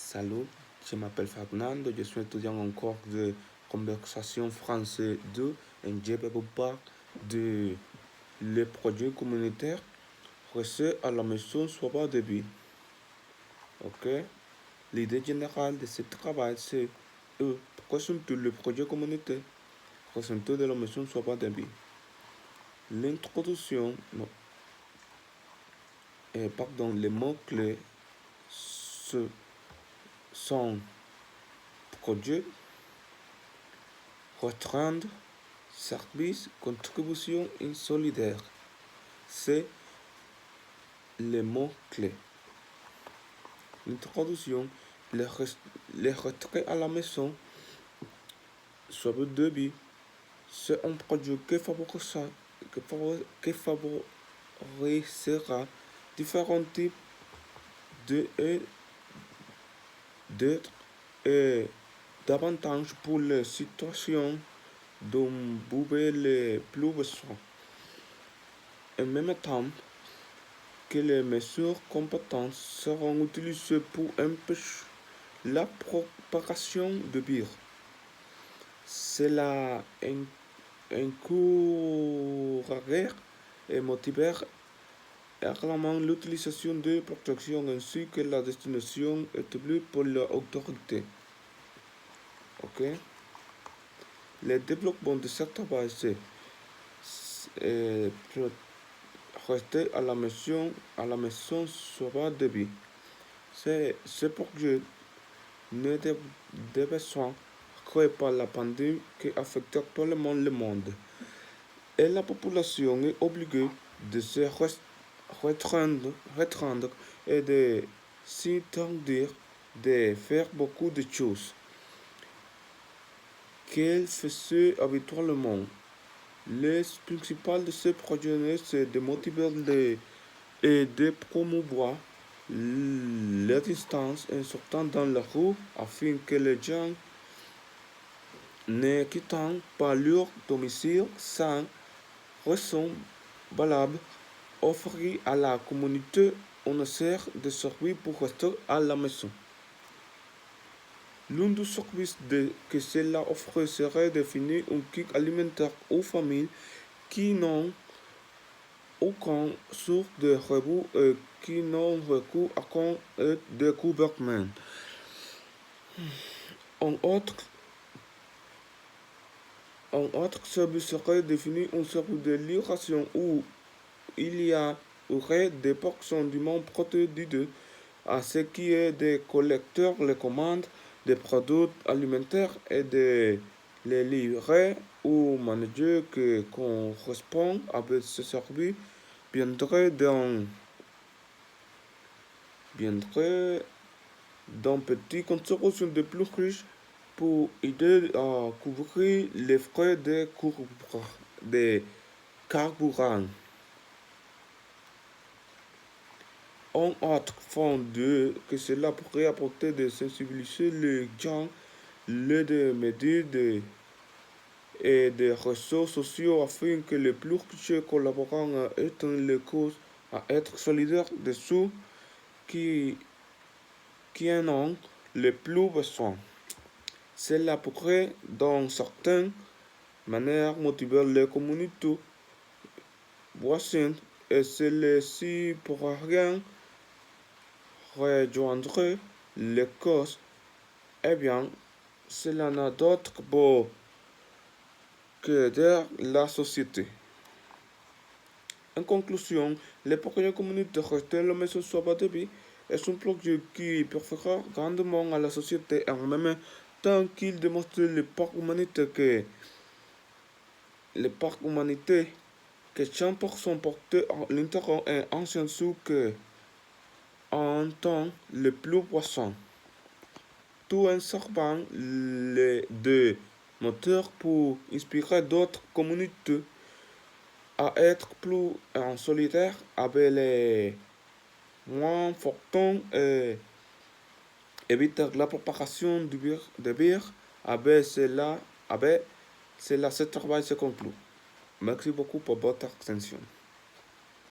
Salut, je m'appelle Fernando, je suis étudiant en cours de conversation français 2 et je vais vous parler de le projet communautaire reçu à la maison Soba Débit. Ok? L'idée générale de ce travail, c'est présenter le projet communautaire reçu de la maison Soba Débit. L'introduction, les mots-clés sont projet, restreindre, service, contribution et solidaire. C'est les mots-clés. L'introduction, les retraits à la maison, soit le débit, c'est un projet qui favorisera différents types d'êtres et davantage pour les situations dont vous avez le plus besoin. En même temps que les mesures compétentes seront utilisées pour empêcher la propagation de virus. Cela encouragerait et motiverait également l'utilisation de protection ainsi que la destination établie pour l'autorité. Ok? Le développement de cette travail, c'est rester à la maison sera débit. C'est pour que ne besoin créé par la pandémie qui affecte actuellement le monde. Et la population est obligée de se restreindre et de s'interdire de faire beaucoup de choses qu'elle faisait habituellement. Le principal de ce projet, c'est de motiver et de promouvoir la distance en sortant dans la rue afin que les gens ne quittent pas leur domicile sans raison valable, offrir à la communauté une série de services pour rester à la maison. L'un des services que cela offre serait de fournir un kit alimentaire aux familles qui n'ont aucune source de revenus et qui n'ont recours à aucune aide de gouvernement. Un autre service serait de fournir un service de livraison où il y aurait des personnes du monde protégées à ce qui est des collecteurs les commandes des produits alimentaires et de les livrer aux managers qui correspondent avec ce service viendraient dans petites contributions de plus riches pour aider à couvrir les frais de carburant. Un autre fond que cela pourrait apporter de sensibiliser les gens, les médias et des réseaux sociaux afin que les plus riches collaborant à éteindre les causes, à être solidaires de ceux qui en ont le plus besoin. Cela pourrait, dans certaines manières, motiver les communautés voisines et celles-ci pourraient rejoindre les causes. Eh bien, cela n'a d'autre but que d'aider la société. En conclusion, le projet communautaire Rester la maison Soba Débit est un projet qui profitera grandement à la société en même temps qu'il démontre le parc humanité que 100% porté l'intérêt et ancien sous que en temps le plus poisson. Tout en servant les deux moteurs pour inspirer d'autres communautés à être plus en solidaire avec les moins fortunés et éviter la propagation du virus. Avec cela, ce travail se conclut. Merci beaucoup pour votre attention.